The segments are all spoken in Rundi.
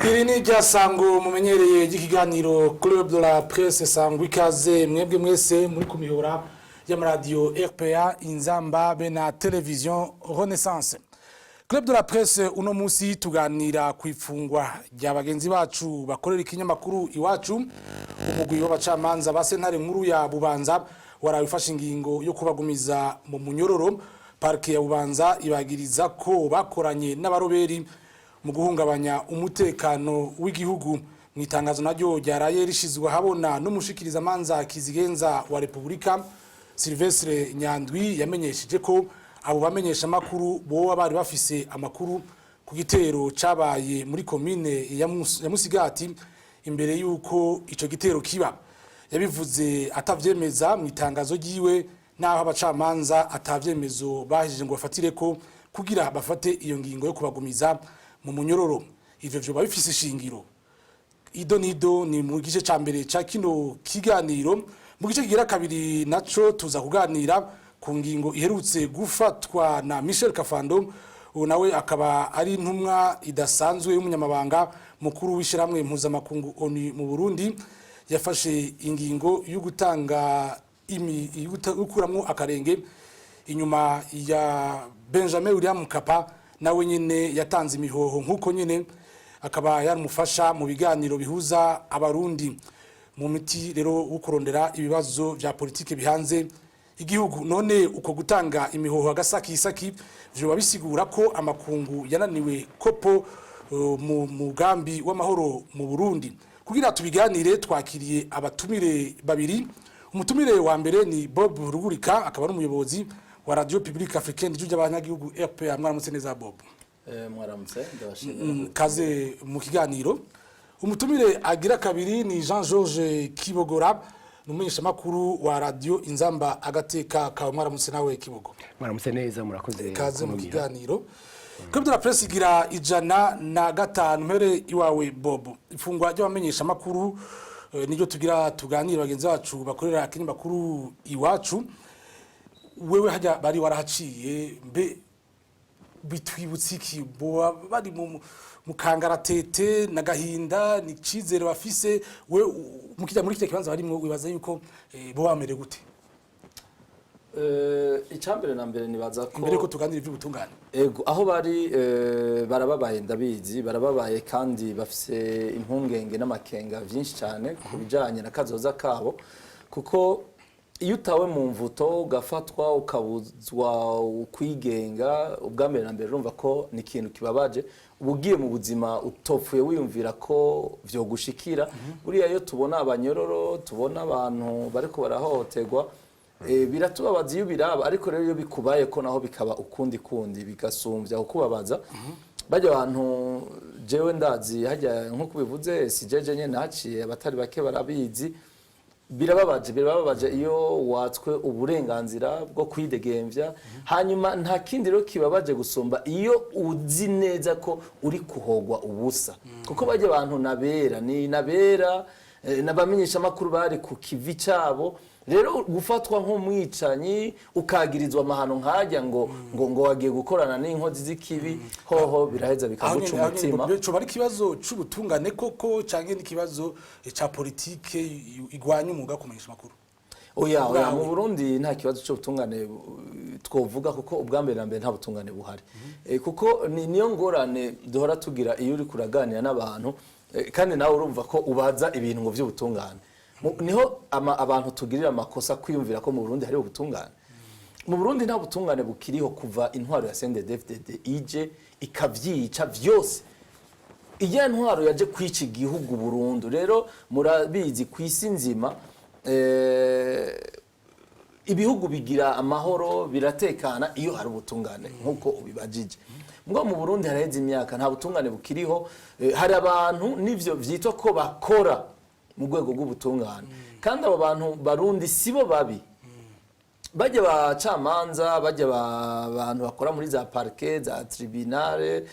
Iri ni ryasango mumenyereye ikiganiro Club de la Presse sangwa ikaze mwebwe mwese muri kumihora y'amaradio RPA Inzamba be na television Renaissance. Club de la Presse uno musi tuganira kwifungwa rya bagenzi bacu bakorera ikinyamakuru iwacu umugwi w'abacamanza ba sentare nkuru ya Bubanza warabifasha ingingo yo kubagumiza mu munyororo. Parke ya Bubanza ibagiriza ko bakoranye n'abaroberi mu guhungabanya umutekano w'igihugu. Mu itangazo naryo ryaraye rishizwe habona n'umushikiriza manza kizigenza wa Republika Sylvestre Nyandwi yamenyesheje ko abo bamenyesha makuru bo bari bafise amakuru ku gitero cabaye muri commune ya Musigati imbere yuko ico gitero kiba. Yabivuze atavyemeza mu itangazo ryiwe naho abacamanza atavyemezo bahije ngo bafatire ko kugira bafate iyo ngingo yo kubagumiza mu munyororo. Ivyo vyo babifise shingiro. Ido ni mu gice ca mbere ca kino kiganiro. Mu gice kigira kabiri naco tuza kuganira ku ngingo iherutse gufatwa na Michel Kafando, nawe akaba ari intumwa idasanzwe y'umunyamabanga mukuru w'ishiramwe mpuzamakungu ONU mu Burundi. Yafashe ingingo yo gutanga ukuramwo akarenge inyuma ya Benjamin William Mkapa, nawe nyene yatanze imihoho nkuko nyene akaba yaramufasha mu biganiro bihuza abarundi mu miti rero ukurondera ibibazo vya politike bihanze igihugu. None uko gutanga imihoho agasaki vyo babisigura ko amakungu yananiwe kopo mu mugambi w'amahoro mu Burundi. Kugira tubiganire twakiriye abatumire babiri. Umutumire wa mbere ni Bob Rugurika, akaba ari umuyobozi wa Radio Publique Africaine y'ijya abanyagihugu RPA. Mwaramutse neza Bob? Mwaramutse ndabashimira. Kaze mu kiganiro. Umutumire agira kabiri ni Jean Georges Kibogora, numenyesha makuru wa Radio Inzamba agateka ka. Mwaramutse nawe Kibogo? Mwaramutse neza, murakoze. Kaze mu kiganiro. Club de la Presse igira 105 mpere iwawe Bob. Ifungwa ry'abamenyesha makuru nijyo tugira tuganira bagenzi bacu bakorera akinyamakuru iwacu. Wewe hajya bari warahaciye mbe bitwibutse iki bo bari mu kangaratete na gahinda ni cizere bafise we mukijya muri kike kibanza barimo wibaza yuko bo bamere gute? Icambere na mbere nibaza ko mbere ko tuganira ivy'ubutungane ego aho bari barababaye ndabizi barababaye kandi bafise impungenge n'amakenga vyinshi cyane ku bijanye na kazoza kabo, kuko iyo utawe mu mvuto ugafatwa ukabuzwa ukwigenga ubwambere na mbere urumva ko ni ikintu kibabaje. Ubugiye mu buzima utopfuye wiyumvira ko vyo gushikira buriya yo tubona abanyororo tubona abantu bariko barahohoterwa biratubabaza iyo biraba, ariko rero iyo bikubaye ko naho bikaba ukundi bigasumvya kukubabaza. Bajya abantu jewe ndazi hajya nko kubivuze sijeje nyene naciye abatari bake barabizi. Birababaje iyo watswe uburenganzira bwo kwidegemvya, hanyuma nta kindi rero kibabaje gusumba iyo uzi neza ko uri kuhogwa ubusa, kuko bajya abantu nabera nabamenyesha makuru bari ku kivi cabo. Rero gufatwa nk'umwicanyi ukagirizwa amahano nkajya ngo wagiye gukorana n'inkozi z'ikibi hoho biraheza bikaguca umutima. Cyo bari kibazo c'ubutungane koko canke n'ikibazo ca politike igwanya umuga kumenyesha makuru? Oya mu Burundi nta kibazo c'ubutungane twovuga, kuko ubwambere na mbere nta butungane buhari. Kuko niyo ngorane duhora tugira iyo uri kuraganira n'abantu kandi nawe urumva ko ubaza ibintu ngo vy'ubutungane. Niho abantu tugirira amakosa kwiyumvira ko mu Burundi hari ubutungane. Mu Burundi nta butungane bukiriho kuva intwaro ya CNDD-FDD ije ikavyica vyose. Iyo ntwaro yaje kwica igihugu Burundi rero murabizi kwisi nzima ibihugu bigira amahoro biratekana iyo hari ubutungane nkuko ubibajije. Ngo mu Burundi haraheze imyaka nta butungane bukiriho. Hari abantu nivyo vyitwa ko bakora mu rwego rw'ubutungane kandi abo bantu barundi sibo babi. Bajya bacamanza bajya abantu bakora muri za parquet za tribunal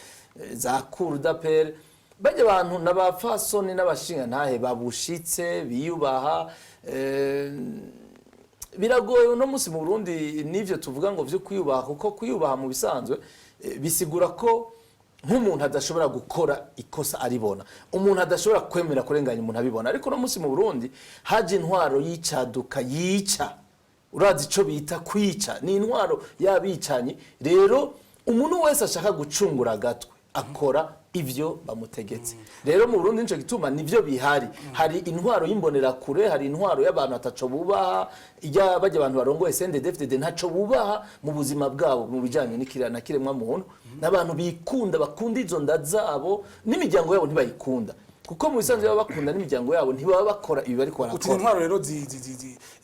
za cour d'appel, bajya abantu n'abafasoni n'abashinga ntahe babushitse biyubaha. Biragoye no musi mu Burundi nivyo tuvuga ngo vyo kwiyubaha, kuko kwiyubaha mu bisanzwe bisigura ko nk'umuntu adashobora gukora ikosa aribona, umuntu adashobora kwemera kurenganya umuntu abibona. Ariko no munsi mu Burundi haje intwaro yicaduka yica, urazi ico bita kwica, ni intwaro yabicanyi. Rero umuntu wese ashaka gucungura agatwe akora ivyo bamutegetse. Rero mu Burundi nico gituma nivyo bihari, hari intwaro y'imbonera kure, hari intwaro y'abantu ataco bubaha, ijya bajya abantu barongoye CNDD-FDD ntaco bubaha mu buzima bwabo mu bijanye n'ikirana kiremwa muntu, n'abantu bikunda bakunda izo nda zabo, n'imiryango yabo ntibayikunda, kuko mu bisanzwe baba bakunda n'imiryango yabo ntibaba bakora ibi bariko barakora. Uti intwaro rero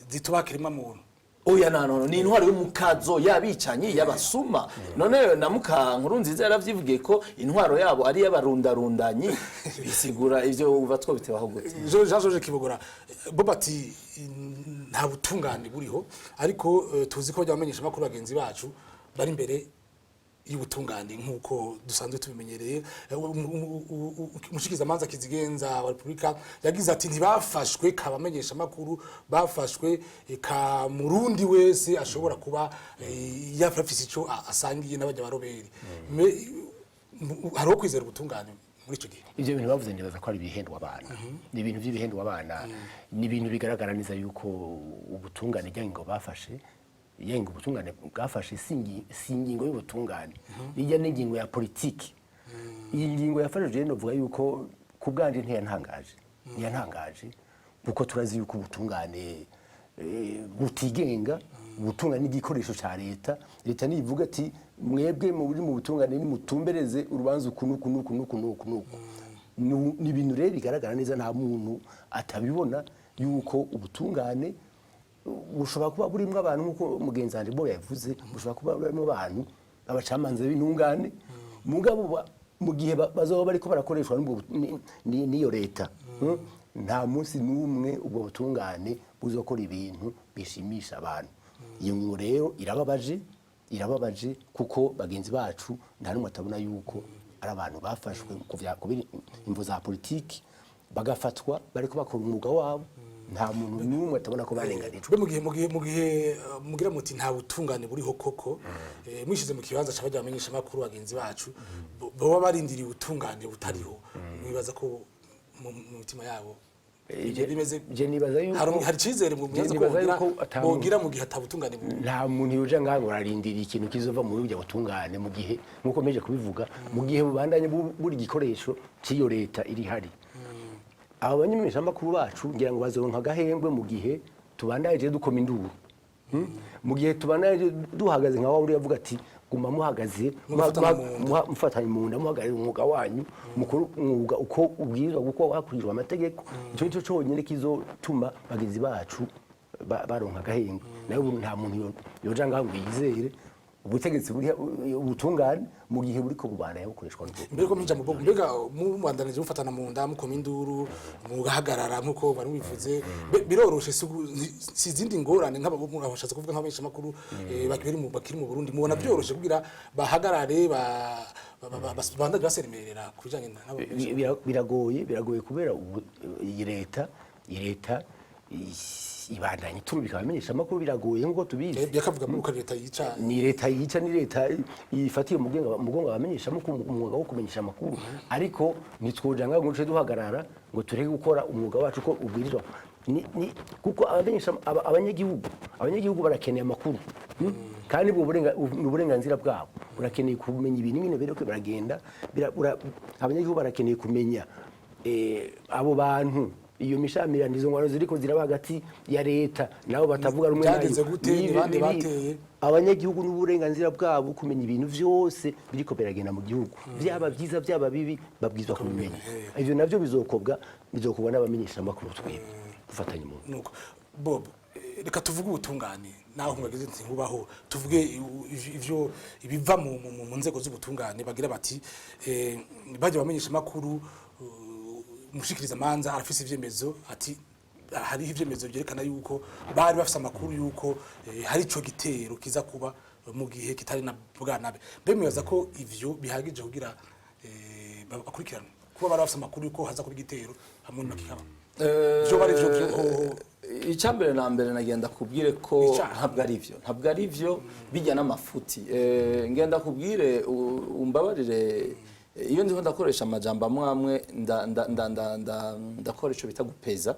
zituba kiremwa muntu. Oya nano ni intwaro y'umukazo yabicanyi y'abasuma. None na muka Nkurunziza yaravyivugiye ko intwaro yabo ari y'abarundarundanyi, bisigura ivyo uva two bitebaho gute. Jean Georges Kibogora Bobati nta butungane buriho, ariko tuzi ko byamenyesha makuru bagenzi bacu bari imbere y'ubutungane nk'uko dusanzwe tubimenyereye. Umushikiza manza Kizigenza wa Republika yagize ati ntibafashwe kabamenyesha makuru, bafashwe ka murundi wese ashobora kuba yafafise ico asangiye n'abajya baroberi. Hariho kwizera ubutungane muri ico gihe. Ivyo bintu bavuze ndibaza ko ari ibihendwa abana, ni ibintu by'ibihendwa abana, ni ibintu bigaragara neza yuko ubutungane ryango bafashe yenga ubutungane bwafashe singingo y'ubutungane ijya n'ingingo ya politiki. Iyi ngingo yafashije no vuga yuko kubwanje ntiyantangaje kuko turazi yuko ubutungane butigenga, ubutungane n'igikoresho ca leta nivuga ati mwebwe mu buri mu butungane ni mutumbereze urubanza ukunuku. Ni ibintu rero bigaragara neza, nta muntu atabibona yuko ubutungane bushobora kuba burimo abantu nkuko mugenzi wanje bo yavuze, bushobora kuba burimo abantu abacamanza b'intungane, mugabo mu gihe bazoba bariko barakoreshwa n'iyo leta, nta munsi n'umwe ubwo butungane buzokora ibintu bishimisha abantu. Iyo ngingo rero irababaje kuko bagenzi bacu nta numwe atabona yuko ari abantu bafashwe kubera imvo za politiki bagafatwa bariko bakora umwuga wabo. Nta muntu n'umwe atabona ko barenganijwe. Mu gihe mugira muti nta butungane buriho koko, mwishize mu kibanza cy'abajya bamenyesha makuru bagenzi bacu baba barindiriye ubutungane butariho, mwibaza ko mu mitima yabo je nibaza yuko hari cizere mu mwibaza ko bogira mu gihe atabutungane buriho. Nta muntu yoja ngaho ararindiriye ikintu kizova mu buryo butungane, mu gihe nkuko meje kubivuga, mu gihe bubandanye buri gikoresho c'iyo leta iri hari. Abo banyemesha makuru bacu ngira ngo bazoronka agahembwe mu gihe tubandaje dukoma induru, mu gihe tubandaje duhagaze nka wawuri yavuga ati guma muhagaze mufatanye mu nda muhagarira umwuga wanyu mukuru umwuga uko ubwirizwa uko wakurijwe amategeko. Ico nico cyonyine kizotuma bagenzi bacu baronka agahembwe. Nayo nta muntu yoja ngaho yizere ubutegetsi buri ubutungane mu gihe buriko bubana yabukoreshwa n'uko. Mbere ko minja mbega mubandanije mufatana mu nda mukoma induru mugahagarara nkuko bari bivuze, biroroshe sizindi ngorane nk'abashatse kuvuga nk'abesha makuru bakiri mu Burundi, mubona byoroshe kugira bahagarare bandaje basemerera kubijanye nabo. Biragoye kubera iyi leta ibandanye turubika abamenyesha makuru, biragoye ngo tubizi. Byakavuga muri leta yica, ni leta ifatiye umugongo abamenyesha makuru umwuga wo kumenyesha makuru, ariko nitwoja ngaho ngo duhagarara ngo tureke gukora umwuga wacu ko ubwirizwa kuko abanyagihugu barakeneye amakuru, kandi uburenganzira bwabo burakeneye kumenya ibintu nyine bireko biragenda. Abanyagihugu barakeneye kumenya abo bantu iyo mishamirano izo ngwano ziriko ziraba hagati ya leta nabo batavuga rumwe bateye. Abanyagihugu n'uburenganzira bwabo kumenya ibintu vyose biriko biragenda mu gihugu, byaba byiza byaba bibi babwizwa kumenya. Ivyo navyo bizokobwa n'abamenyesha makuru twebwe dufatanye mu nuko. Bob, reka tuvuge ubutungane naho ngageze nti nkubaho, tuvuge ivyo ibiva mu nzego z'ubutungane bagira bati bajya bamenyesha makuru mushikiriza manza arafise ivyemezo ati hari ivyemezo byerekana yuko bari bafise amakuru yuko hari ico gitero kiza kuba mu gihe kitari na bwanabe. Bemeza ko ivyo bihagije kugira bakurikirana kuba bari bafise amakuru yuko haza kuba igitero hamwe n'akikaba. Byo bari byo Icambere na mbere nagenda kubwire ko ntabwo ari byo bijya n'amafuti. Ngenda kubwire umbabarire iyo ndiho ndakoresha amajambo amwe ndakora ico bita gupeza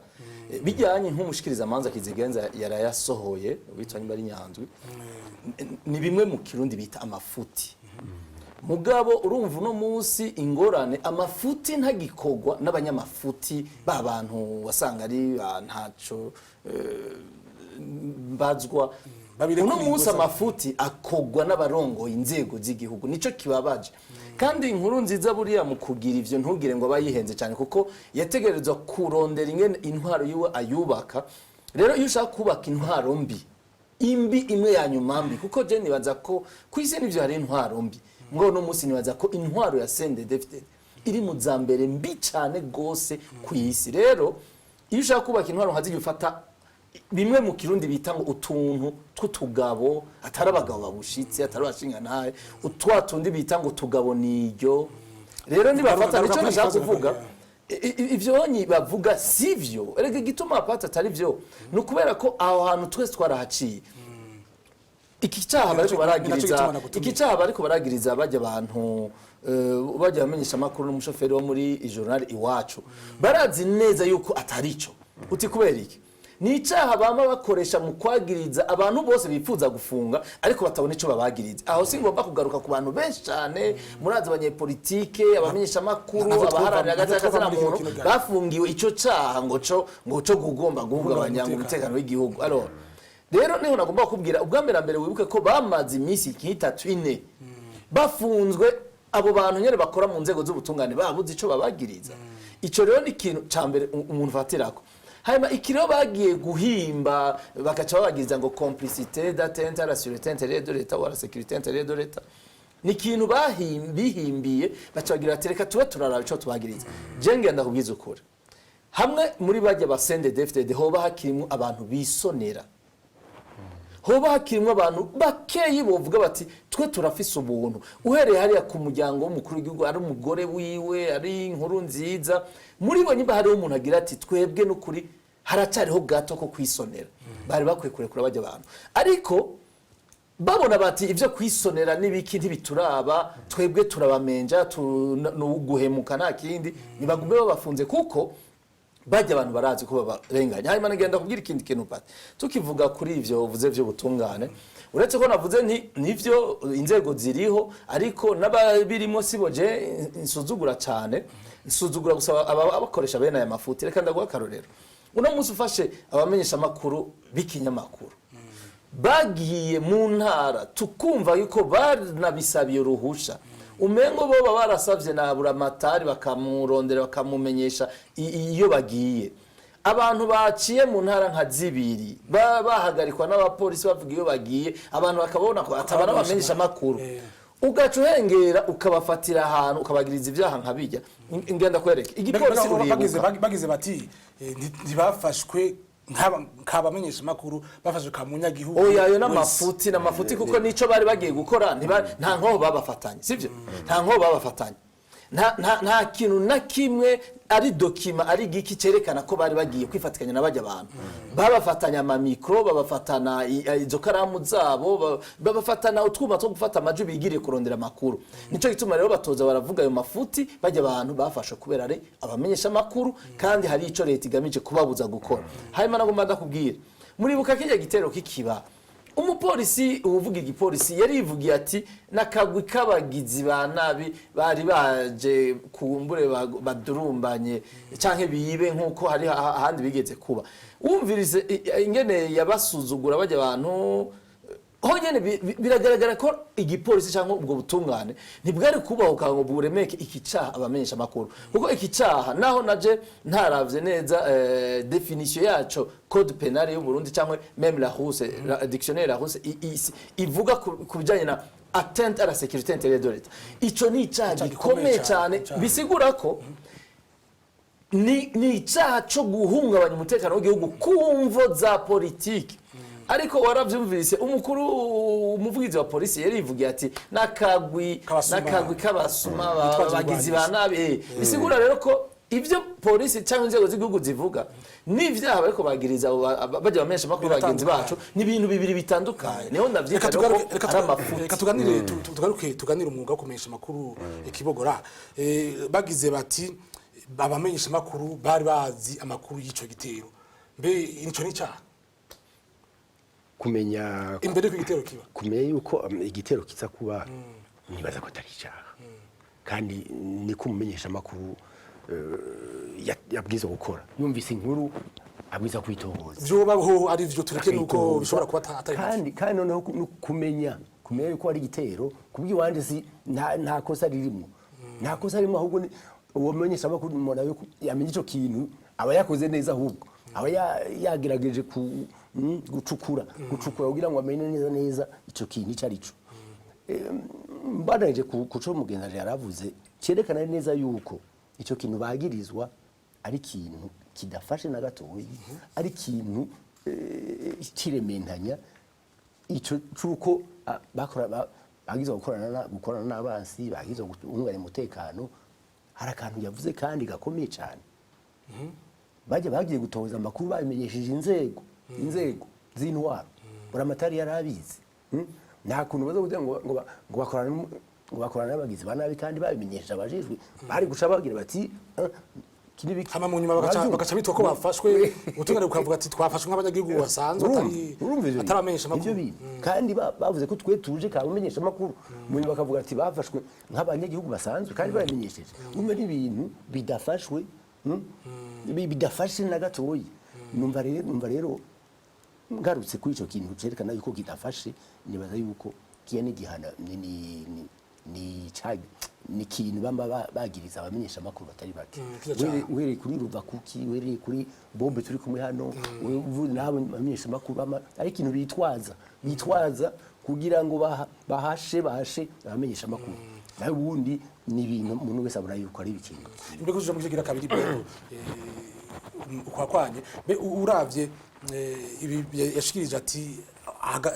bijyanye nk'umushikiriza amanza kizigenza yarayasohoye witwa nimba ari Nyanzwi ni bimwe mu kirundi bita amafuti mugabo urumva uno munsi ingorane amafuti ntagikogwa n'abanyamafuti b'abantu wasanga ari ntaco bazwa uno munsi amafuti akogwa n'abarongoye inzego z'igihugu nico kibabaje kandi inkuru nziza buriya mu kugira ivyo ntugire ngo abayihenze cyane kuko yategerezwa kurondera ingene intwaro yiwe ayubaka rero iyo ushaka kubaka intwaro mbi imwe ya nyuma mbi kuko je nibaza ko kwisi n'ivyo hari intwaro mbi ngo no munsi nibaza ko intwaro ya CNDD-FDD iri mu zambere mbi cyane gose kwisi rero iyo ushaka kubaka intwaro nkazi ufata bimwe mu kirundi bita ngo utuntu tw'utugabo atari abagabo babushitse atari abashinga naye utwatundi bita ngo tugabo niryo rero nibafata nico nashaka kuvuga ivyo nyi bavuga sivyo erege gituma apata atari vyo nukubera ko aho hantu twese twarahaciye ikicaha bariko baragiriza bajya abantu bajya bamenyesha makuru n'umushoferi wo muri journal iwacu barazi neza yuko atarico uti kubera iki ni icaha bama bakoresha mu kwagiriza abantu bose bifuza gufunga ariko batabona ico babagiriza aho singomba kugaruka ku bantu benshi cyane murazi abanyepolitike abamenyesha makuru abaharanira gatakaza na muntu bafungiwe ico caha ngo co gugomba guhungabanya umutekano w'igihugu alors rero niho nagomba kubwira ubwa mbere wibuke ko bamaze iminsi nk'itatu ine bafunzwe abo bantu nyene bakora mu nzego z'ubutungane babuze ico babagiriza ico rero ni ikintu ca mbere umuntu fatirako hanyuma ikiro bagiye guhimba bakaca babagiriza ngo complicité d'atteinte à la sûreté intérieure de l'État ou à la sécurité intérieure de l'État ni kintu bihimbiye bacagira tereka tube turaraba ico tubagiriza je ngenda kubwiza ukuri hamwe muri bajya basende CNDD-FDD hoba hakirimo abantu bisonera hoba hakirimo abantu bakeyi bovuga bati twe turafise ubuntu uhereye hariya ku muryango w'umukuru w'igihugu ari umugore wiwe ari inkuru nziza muri bo nyimba hari umuntu agira ati twebwe n'ukuri haracariho gato ko kwisonera bari bakwiye kurekura bajya abantu ariko babona bati ivyo kwisonera nibiki ntibituraba twebwe turabamenja guhemuka nta kindi nibagume babafunze kuko bajya abantu barazi ko babarenganya hanyuma ngenda kugira ikindi kintu pati tukivuga kuri ivyo uvuze byo butungane uretse ko navuze nivyo inzego ziriho ariko n'ababirimo siboje insuzugura cyane insuzugura gusaba abakoresha bene aya mafuti reka ndaguha karorero uno munsi ufashe abamenyesha makuru b'ikinyamakuru bagiye mu ntara tukumva yuko baranabisabiye uruhusha umengo bo barasavye na buramatari bakamurondera bakamumenyesha iyo bagiye abantu baciye mu ntara nka zibiri bahagarikwa n'abapolisi bavuga iyo bagiye abantu bakabona ko atabara bamenyesha makuru ugaca uhengera ukabafatira ahantu ukabagiriza ivyaha nkabijya ngenda kwereka igipolisi bagize bati ntibafashwe nk'abamenyesha makuru bafashwe kamunyagihugu oya yo n'amafuti kuko nico bari bagiye gukora nta nkoho babafatanye sivyo nta nkoho babafatanye nta kintu na kimwe ari dokima ari giki cerekana ko bari bagiye kwifatikanya nabajya abantu babafatanya ama micro babafatana izo karamu zabo babafatana utwuma two gufata amaju bigiriye kurondera makuru nico gituma rero batoza baravuga ayo mafuti bajya abantu bafasha kubera ari abamenyesha makuru kandi hari ico leta igamije kubabuza gukora hanyuma nagomba ndakubwira muri buka kijya gitero kikiba umupolisi uvuga igipolisi yarivugiye ati nakagwi kabagizi ba nabi bari baje kumbure badurumbanye canke bibe nkuko hari ahandi bigeze kuba umvirize ingene yabasuzugura bajya abantu honyene biragaragara ko igipolisi cyangwa ubwo butungane ntibwari kubahuka ngo buremeke ikicaha abamenyesha makuru kuko ikicaha naho naje ntaravye neza definition yaco code penal y'u Burundi cyangwa même la Rousse dictionnaire la Rousse ivuga kubijanye na atteinte à la sécurité intérieure de l'État ico ni icaha gikomeye cyane bisigura ko ni icaha cyo guhungabanya umutekano w'igihugu kumvo za politiki ariko waravyumvise umuvugizi wa polisi yarivugiye ati nakagwi kabasuma bagizi ba nabi bisigura rero ko ivyo polisi cyangwa inzego z'igihugu zivuga n'ivyaha bariko bagiriza bajya bamenyesha makuru bagenzi bacu ni ibintu bibiri bitandukanye niho ndavyita reka tuganire umwuga wo kumenyesha makuru ikibogora bagize bati abamenyesha makuru bari bazi amakuru y'ico gitero mbe nico nicyaha kumenya imbere ko igitero kiba kumenya yuko igitero kiza kuba nibaza ko atari icyaha kandi ni ko umumenyesha makuru yabwiza gukora yumvise inkuru abwiza kwitohoza byobaho ari byo tureke nuko bishobora kuba atari kandi noneho kumenya yuko ari igitero kubw'iwanje si nta kosa ririmo nta kosa ririmo ahubwo uwo mumenyesha makuru mubona yuko yamenye ico kintu aba yakoze neza ahubwo aba yagerageje gucukura kugira ngo amenye neza ico kintu ico ari cyo mbanaje kuco mugenzi yaravuze cyerekana neza yuko ico kintu bagirizwa ari kintu kidafashe na gatoyi ari kintu kirementanya ico cuko bagize gukorana n'abansi bagize guhungabanya umutekano hari akantu yavuze kandi gakomeye cyane bagiye gutoza amakuru babimenyesheje inzego z'intwaro buramatari yarabizi nta kuntu baza kugira ngo bakorana n'abagizi ba nabi kandi babimenyesheje abajejwe bari guca bagira bati hama mu nyuma bagaca bitwa ko bafashwe ubutungane bukavuga ati twafashwe nk'abanyagihugu basanzwe ataramenyesha amakuru kandi bavuze ko twe tuje kabamenyesha amakuru mu nyuma bakavuga ati bafashwe nk'abanyagihugu basanzwe kandi babimenyesheje umwe n'ibintu bidafashwe bidafashe na gatoyi numva rero ngarutse kuri ico kintu cerekana yuko kidafashe nibaza yuko kiye n'igihana ni kintu bamba bagiriza abamenyesha makuru batari bake were kuri Ruvakuki were kuri Bombe turi kumwe hano nabo bamenyesha makuru ari ikintu bitwaza kugira ngo bahashe abamenyesha makuru nayo ubundi ni ibintu umuntu wese abona yuko ari ikintu imbere kuja mu kigira kabiri ukwakwanye be uravye ibi yashikirije ati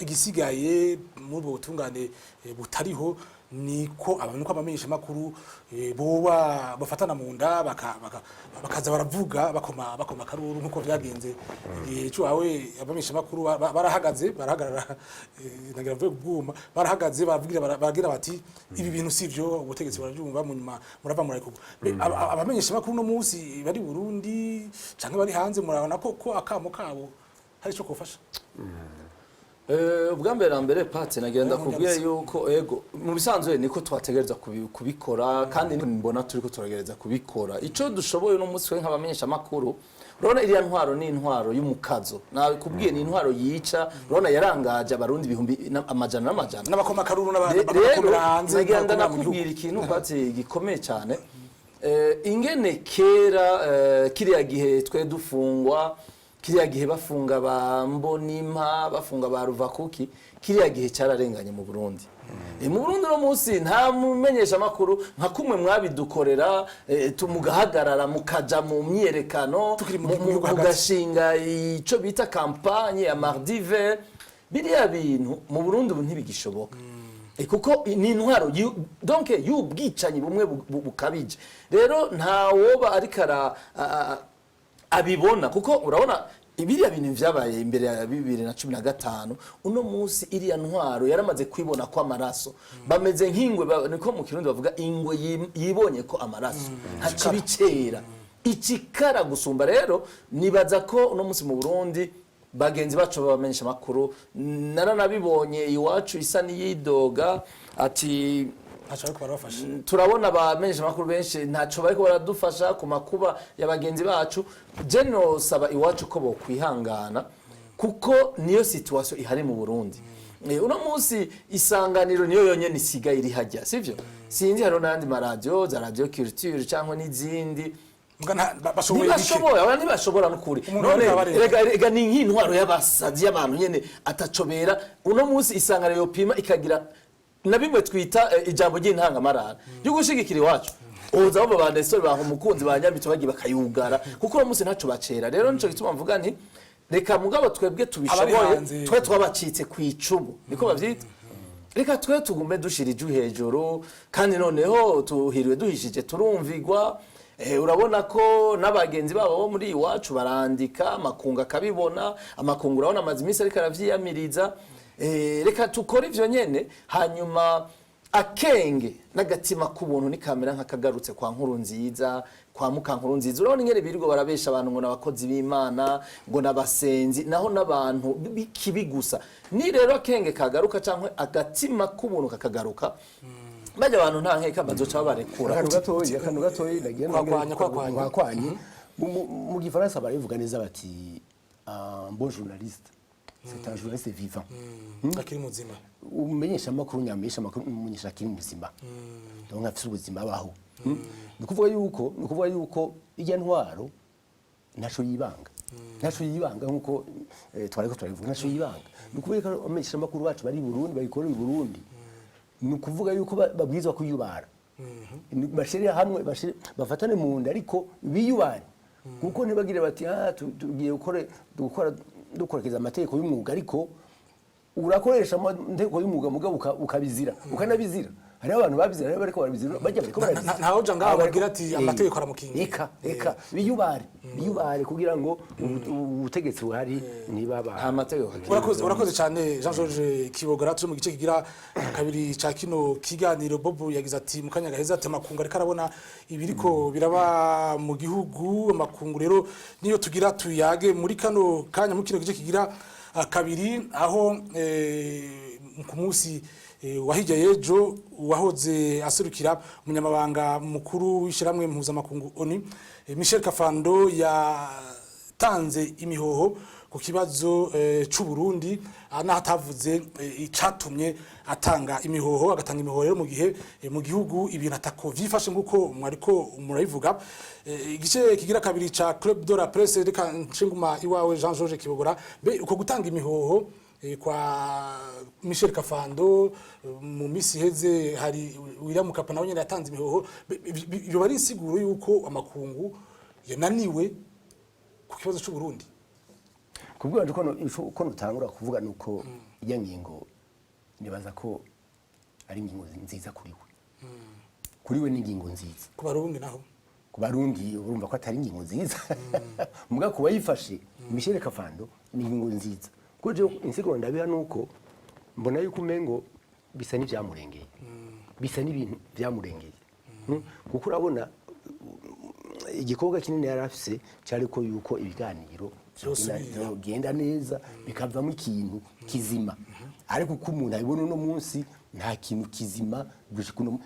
igisigaye mu butungane butariho niko abantu abamenyesha makuru boba bafatana mu nda bakaza baravuga bakoma karuru nkuko byagenze cyo wawe abamenyesha makuru barahagarara nagira vuye kubwuma barahagaze baragira bati ibi bintu sivyo ubutegetsi barabyumva mu nyuma murava murayikugo abamenyesha makuru no munsi bari Burundi canke bari hanze murabona ko akamo kabo hari cyo kufasha ubwa mbere pate nagenda kubwiye yuko ego mu bisanzwe niko twategereza kubikora kandi mbona turiko turagereza kubikora ico dushoboye no munsi nk'abamenyesha makuru urabona iriya ntwaro ni intwaro y'umukazo nakubwiye ni intwaro yica urabona yarangaje abarundi ibihumbi amajana n'abakoma karuru n'abakomera hanze nagenda nakubwira ikintu pate gikomeye cyane ingene kera kiriya gihe twe dufungwa kiriya gihe bafunga ba Mbonimpa bafunga ba Ruvakuki kiriya gihe cyararenganye mu Burundi mu Burundi no munsi nta mumenyesha makuru nka kumwe mwabidukorera tumugahagarara mukaja mu myerekano mugashinga ico bita campagne ya Mardi Vert biriya bintu mu Burundi ubu ntibigishoboka kuko ni intwaro donc y'ubwicanyi bumwe bukabije rero nta woba arikara abibona kuko urabona ibiriya bintu vyabaye imbere ya 2015 uno munsi iriya ntwaro yaramaze kwibona ko amaraso bameze nk'ingwe niko mu Kirundi bavuga ingwe yibonye ko amaraso hakibicera ikikara gusumba rero nibaza ko uno munsi mu Burundi bagenzi bacu babamenyesha makuru naranabibonye iwacu isa niyidoga ati turabona abamenyesha makuru benshi ntaco bariko baradufasha ku makuba y'abagenzi bacu jeno saba iwacu ko bokwihangana kuko niyo situation ihari mu Burundi uno munsi isanganiro niyo yonyene isigaye iri hajya sivyo sinzi haro nandi maradio za radio culture cyangwa n'izindi ntibashobora n'ukuri none rega ni nk'intwaro y'abasazi y'abantu nyene atacobera uno munsi isanganiro yopima ikagira na bimwe twita ijambo ry'intangamarara yo gushigikira iwacu uza abo bandesore baho umukunzi banyambitse bagiye bakayugara kuko uwo munsi ntaco bacera rero nico gituma mvuga nti reka mugabo twebwe tubishoboye twe twabacitse kwicumu niko bavyita reka twe tugume dushira iju hejuru kandi noneho tuhiriwe duhishije turumvigwa urabona ko n'abagenzi babo bo muri iwacu barandika amakungu akabibona, amakungu urabona amazi iminsi ariko aravyiyamiriza. Reka tukore ivyo nyene, hanyuma akenge n'agatima k'ubuntu ni kamera nk'akagarutse kwa Nkurunziza, kwa Mukankurunziza. Urabona ingene birirwa barabesha abantu ngo n'abakozi b'Imana, ngo n'abasenzi, naho n'abantu bikibi gusa. Ni rero akenge kagaruka canke agatima k'ubuntu kakagaruka, bajya abantu nta nkeka bazoca barekura. Akantu gatoyi nagiye kwakwanya mu gifaransa barabivuga neza bati bon journaliste c'est un journaliste vivant. Akiri muzima. Umenyesha makuru nyamisha makuru umunyesha akiri muzima. Donc afite ubuzima baho. Nukuvuga yuko ijya ntwaro ntaco yibanga. Ntaco yibanga nkuko twariko turabivuga, ntaco yibanga. Nukuvuga ko umenyesha makuru bacu bari Burundi, bayikorera i Burundi. Nukuvuga yuko babwizwa kuyubara. Bashirira hamwe bafatane mu nda ariko biyubare. Kuko ntibagire bati tugiye dukorekeza amategeko y'umwuga ariko urakoresha amategeko y'umwuga mugabo ukabizira ukanabizira. Hari abantu babizira rero bariko barabizira bajya bariko barabizira. Ntaho ja ngaho bagira ati amategeko aramukinga. Eka biyubare kugira ngo ubutegetsi buhari nibaba amategeko. Urakoze cyane Jean Georges Kibogora turi mu gice kigira kabiri ca kino kiganiro. Bobo yagize ati mu kanya gaheza ati amakungu ariko arabona ibiriko biraba mu gihugu. Amakungu rero niyo tugira tuyage muri kano kanya mu kino gice kigira kabiri, aho ku munsi wahijya yejo wahoze aserukira umunyamabanga mukuru w'ishiramwe mpuzamakungu ONU Michel Kafando yatanze imihoho ku kibazo c'u Burundi, anahatavuze icatumye atanga imihoho. Agatanga imihoho rero mu gihe mu gihugu ibintu atako vyifashe nguko mwariko murabivuga. Igice kigira kabiri ca Club de la Presse, reka nshinguma iwawe Jean Georges Kibogora, be uko gutanga imihoho kwa Michel Kafando mu misi heze hari William Mkapa nawe nyene yatanze imihoho. Iyo bari insiguro yuko amakungu yananiwe ku kibazo c'u Burundi. Kubwanje ko nutangura kuvuga nuko iya ngingo nibaza ko ari ingingo nziza kuri we ni ingingo nziza. Ku Barundi naho, ku Barundi urumva ko atari ingingo nziza muga kuba yifashe Michel Kafando ni ingingo nziza. Kuje insiguro ndabiha nuko mbona yuko umengo bisa n'ivyamurengeye, bisa n'ibintu vyamurengeye. Kuko urabona igikorwa kinini yarafise cyari ko yuko ibiganiro genda neza bikavamo ikintu kizima. Ariko uko umuntu abibona uno munsi nta kintu kizima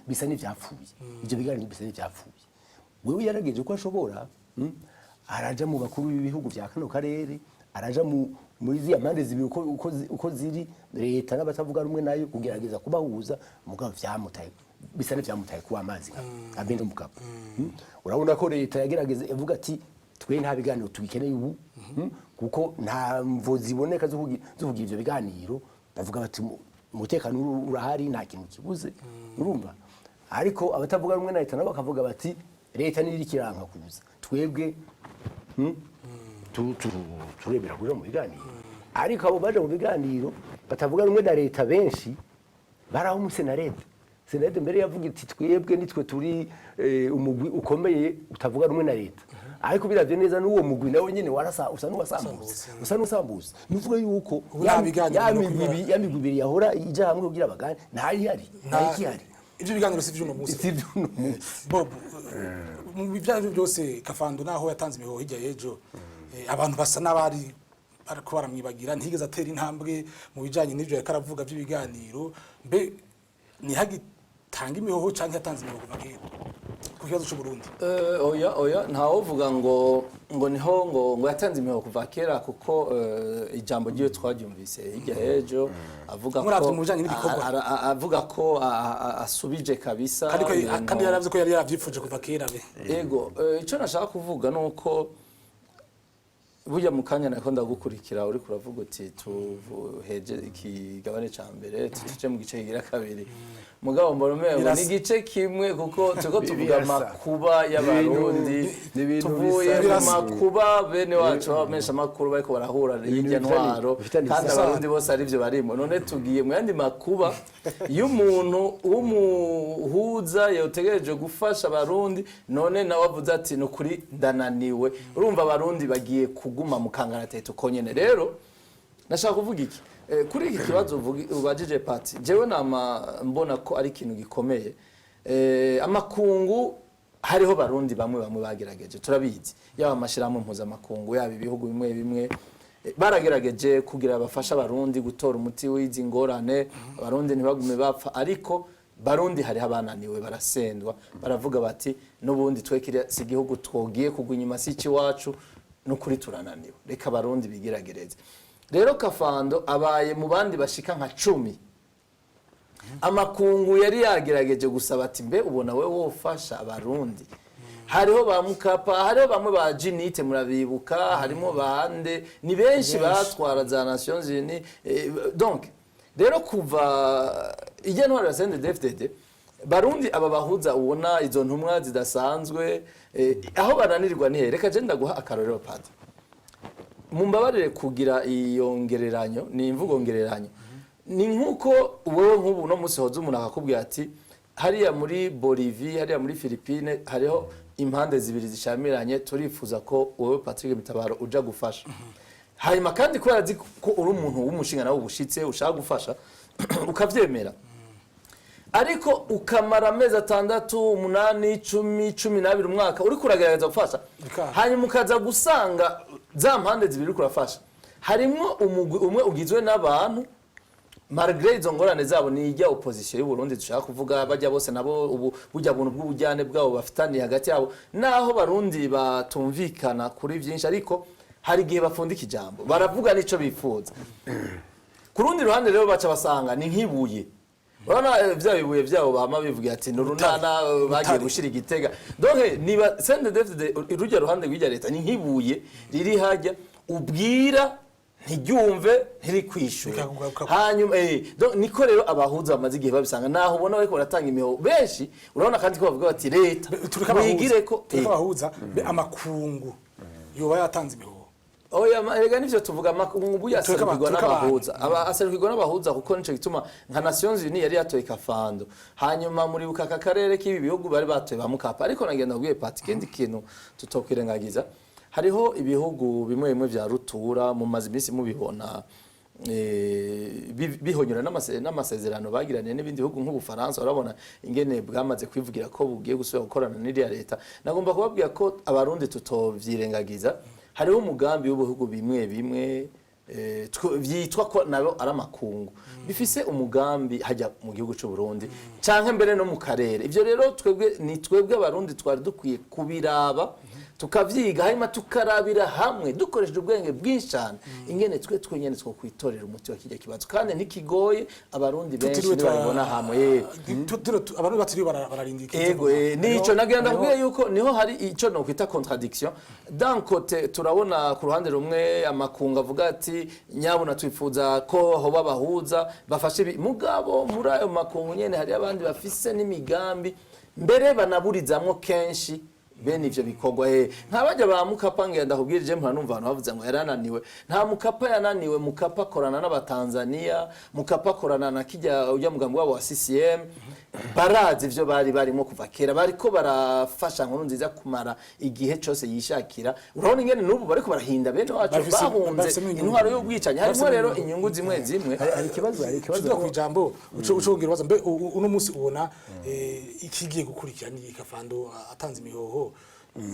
bisa n'ivyapfuye. Ibyo biganiro bisa n'ivyapfuye. Wewe yarageje ko ashobora araja mu bakuru b'ibihugu bya kano karere, araja muri ziya mpande zibiri uko ziri leta n'abatavuga rumwe nayo kugerageza kubahuza, mugabo vyamutaye bisa n'ivyamutaye kuba amazi abende Mukapa. Urabona ko leta yagerageza ivuga ati twe nta biganiro tubikeneye ubu, kuko nta mvo ziboneka zo kugira ivyo biganiro. Bavuga bati umutekano urahari nta kintu kibuze, urumva. Ariko abatavuga rumwe na leta nabo bakavuga bati leta niri kiranka kuza, twebwe turebera kuja mu biganiro. Ariko abo baje mu biganiro batavuga rumwe na leta benshi baraho umusenarete. Senarete mbere yavuga iti twebwe nitwe turi umugwi ukomeye utavuga rumwe na leta. Ariko biravye neza n'uwo mugwi nawe nyene usa n'uwasambuza. Nuvuga yuko yamigwi yahora ija hamwe kugira abagani ntari kihari. Ivyo biganiro si vy'uno munsi. Bob mu bivyo byose Kafando naho yatanze imihoho hirya yejo, abantu basa n'abari ariko baramwibagira, ntigeze atera intambwe mu bijanye n'ivyo yakaravuga by'ibiganiro. Mbe ni hagitanga imihoho canke yatanze imihoho bagera ku kibazo c'u Burundi? Oya ntawo vuga ngo niho ngo yatanze imihoho kuva kera, kuko ijambo ryiwe twaryumvise hirya hejo avuga ko asubije kabisa, kandi yaravye ko yari yavyifuje kuva kera be. Ego ico nashaka kuvuga nuko burya mu kanya nako ndagukurikira uri kuravuga uti tuheje ikigabane ca mbere tuje mu gice kigira kabiri mugabo mbona ni igice kimwe kuko tuko tuvuga amakuba y'abarundi tuvuye mu makuba bene wacu abamesha makuru bariko barahura y'irya ntwaro kandi abarundi bose ari byo barimo none tugiye mu yandi makuba y'umuntu w'umuhuza yotegereje gufasha abarundi none nawe avuze ati no kuri ndananiwe urumva abarundi bagiye kuguma mu kangaratete uko nyene rero nashaka kuvuga iki kuri iki kibazo ubajije Pati jewe mbona ko ari ikintu gikomeye amakungu hariho barundi bamwe bagerageje turabizi yaba amashirahamwe mpuzamakungu yaba ibihugu bimwe bimwe baragerageje kugira abafasha abarundi gutora umuti w'izi ngorane abarundi ntibagume bapfa ariko barundi hariho abananiwe barasendwa baravuga bati n'ubundi twekire si igihugu twogiye kugwa inyuma si iwacu no kuri turananiwe reka abarundi bigeragereze rero Kafando abaye mu bandi bashika nka 10 amakungu yari yagerageje gusaba ati mbe ubona we wofasha abarundi hariho ba Mukapa hariho bamwe ba Jinite murabibuka harimo bande ni benshi batwara za Nations Unies donc rero kuva ijyanwa ya CNDD-FDD barundi aba bahuza ubona izo ntumwa zidasanzwe aho bananirirwa ni reka je ndaguha akarorero Pati mumbabarire kugira iyongereranyo ni imvugo ngereranyo ni nkuko wowe nk'ubu no musi hoza umuntu akakubwira ati hariya muri Bolivia hariya muri Philippines hariho impande zibiri zishamiranye turifuza ko wowe Patrick Mitabaro uja gufasha hanyuma kandi ko arazi ko uri umuntu w'umushinga nawe ubushitse ushaka gufasha ukavyemera ariko ukamara amezi 6 8 10 12 umwaka uri kuragerageza gufasha hanyuma ukaza gusanga za mpande zibiri kurafasha harimo umwe ugizwe n'abantu malgré izo ngorane zabo ni ijya opposition y'u Burundi dushaka kuvuga bajya bose nabo ubu bujya buntu bw'ubujyane bwabo bafitaniye hagati yabo naho barundi batumvikana kuri byinshi ariko hari gihe bafundika ijambo baravuga nico bifuza kurundi ruhande rero baca basanga ni nkibuye Bana bibuye byabo bama bivuga ati nurunana bagiye gushira igitega donc niba CNDD-FDD irujya ruhande rw'ijya leta ni nkibuye riri hajya ubwira ntigyumve ntiri kwishura hanyuma donc niko rero abahuza bamaze igihe babisanga naho ubona bariko baratanga imiho benshi urabona kandi ko bavuga bati leta mwigire ko abahuza amakungu yoba yatanze imiho oya erega nivyo tuvuga amakungu yaserukirwa n'abahuza aserukirwa n'abahuza kuko nico gituma nka Nations Unies yari yatoye Kafando hanyuma muri bukaka karere k'ibi bihugu bari batoye ba Mukapa ariko nagenda kugiye Pati kendi kintu tutokwirengagiza hariho ibihugu bimwe bimwe vya rutura mu mazi minsi mubibona bihonyora n'amasezerano bagiraniye n'ibindi bihugu nk'u Bufaransa urabona ingene bwamaze kwivugira ko bugiye gusubira gukorana n'iriya leta nagomba kubabwira ko abarundi tutovyirengagiza hariho umugambi w'ibihugu bimwe bimwe vyitwa ko nabo ari amakungu bifise umugambi hajya mu gihugu cy'u Burundi canke mbere no mu karere ivyo rero twebwe abarundi twari dukwiye kubiraba tukavyiga hanyuma tukarabira hamwe dukoresheje ubwenge bwinshi cyane ingene twenyene two kwitorera umuti wa kijya kibazo kandi ntikigoye abarundi benshi baribona hamwe abantu batiri bararindika yego nico nagenda kubwira yuko niho hari ico no kwita contradiction d'un côté turabona ku ruhande rumwe amakungu avuga ati nyabona twifuza ko hoba bahuza bafashe mugabo muri ayo makungu nyene hari abandi bafise n'imigambi mbere banaburizamwo kenshi bene ivyo bikogwa nk'abajya ba Mukapa ngenda kubwirije mpana numva abantu bavuze ngo yarananiwe nta Mukapa yananiwe Mukapa korana n'abatanzania Mukapa korana na kijya ujya mugambo wabo wa CCM barazi ivyo barimo kuva kera bariko barafasha nkuru nziza kumara igihe cyose yishakira urabona ingene n'ubu bariko barahinda bene wacu bahunze intwaro yo bwicanye harimo rero inyungu zimwe hari ikibazo ku ijambo ucungira waza mbe uno munsi ubona ikigiye gukurikira ni Kafando atanze imihoho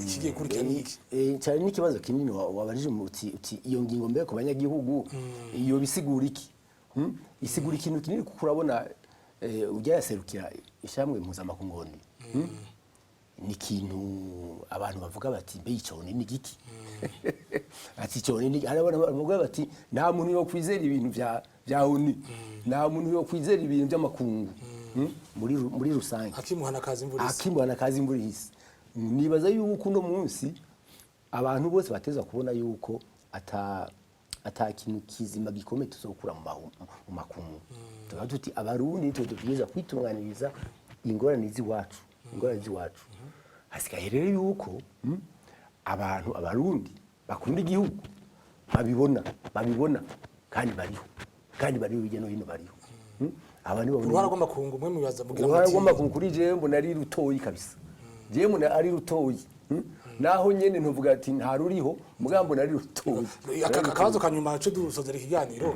ikigiye gukurikira iki cyane n'ikibazo kinini wabarije uti iyo ngingo mbe ku banyagihugu iyo bisigura iki isigura ikintu kinini kuko urabona ujya yaserukira ishamwe mpuzamakungu ni ikintu abantu bavuga bati mbe icone ni giki ati icone ni harabona bavuga bati nta muntu yo kwizera ibintu bya ONU nta muntu yo kwizera ibintu by'amakungu muri rusange akimuhana kazi imvura ihise nibaza yuko uno munsi abantu bose bateza kubona yuko ata kintu kizima gikomeye tuzokura mu makungu tuba tuti abarundi tubwiza kwitunganiriza ingorane z'iwacu hasigaye rero yuko abarundi bakunda igihugu babibona kandi bariho hirya no hino bariho uruhara agomba kunga umwe mubaza mugira uruhara agomba kunga kuri jewe mbona ari rutoyi kabisa jewe mbona ari rutoyi naho nyene ntuvuga ati nta ruriho mugambo nari rutoyi akabazo kanyuma cyo dusozera ikiganiro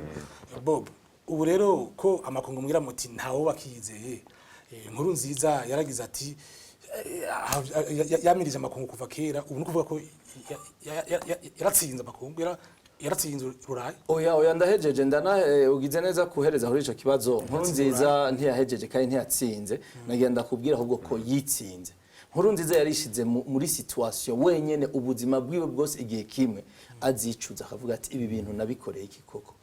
Bob ubu rero ko amakungu mugira muti ntawo bakizeye inkuru nziza yaragize ati yamirije amakungu kuva kera ubu nukuvuga ko yaratsinze amakungu yaratsinze rurayi oya ndahejeje ugize neza kuhereza kuri ico kibazo nkuru nziza ntiyahejeje kandi ntiyatsinze nagenda kubwira ahubwo ko yitsinze nkuru nziza yarishize muri situation wenyene ubuzima bwiwe bwose igihe kimwe azicuza akavuga ati ibi bintu nabikoreye iki koko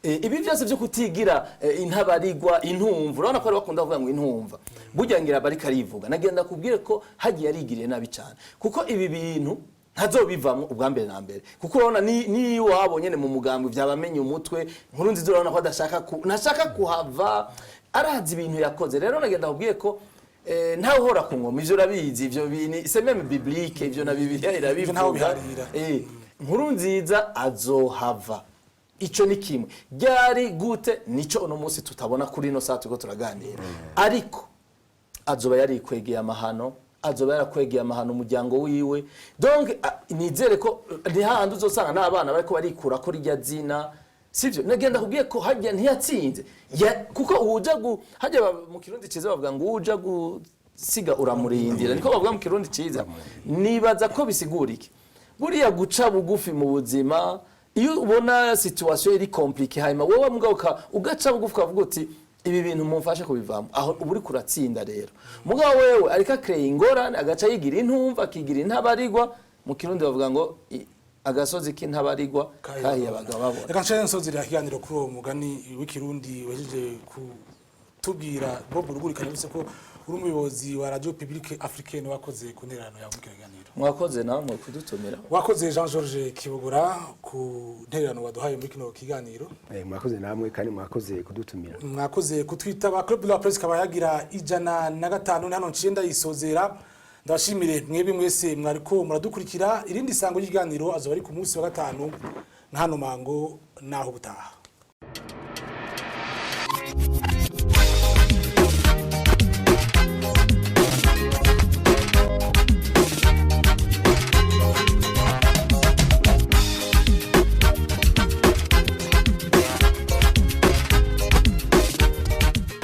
ibi byose byo kutigira intabarigwa intumva urabona ko ari bakunda kuvuga ngo intumva burya ngira bari karivuga nagenda kubwire ko hagiye yarigiriye nabi cyane kuko ibi bintu ntazobivamo ubwa mbere na mbere kuko urabona ni wabonye mu mugambi byabamenye umutwe nkuru nziza urabona ko ntashaka kuhava arazi ibintu yakoze rero nagenda kubwire ko ntawe uhora ku ngoma ivyo urabizi ivyo bini c'est même biblique ivyo na bibiliya irabivuga nkuru nziza azohava ico ni kimwe ryari gute nico uno munsi tutabona kuri ino saa turiko turaganira ariko azoba yarikwegeye amahano azoba yarakwegeye amahano umuryango wiwe donc nizere ko ntihandi uzosanga n'abana bariko barikura ko rijya zina sivyo nagenda kubwiye ko hajya ntiyatsinze kuko uja hajya mu kirundi ciza bavuga ngo uja gusiga uramurindira niko bavuga mu kirundi ciza nibaza ko bisigurike buriya guca bugufi mu buzima iyo ubona situation iri compliqué hayima wowe mugabo ugaca bugufi kavuga uti ibi bintu mumfashe kubivamo aho uburi kuratsinda rero mugabo wewe ariko create ingorane agaca yigira intumva akigira intabarigwa mu kirundi bavuga ngo agasozi k'intabarigwa kahiye abagabo babona reka nshaka nsozera ikiganiro kuri uwo mugani w'ikirundi wejeje kutubwira Bob Rugurikana bise ko uri umuyobozi wa Radio Publique Africaine wakoze ku ntererano yawe mu kiganiro mwakoze namwe kudutumira wakoze Jean Georges Kibogora ku ntererano waduhaye muri kino kiganiro mwakoze namwe kandi mwakoze kudutumira mwakoze kutwitaba Club de la Presse kaba yagira 105 hano ncienda yisozera ndashimire mwebwe mwese mwariko muradukurikira irindi sango ry'iganiro azoba ari ku munsi wa gatanu hano mango naho butaha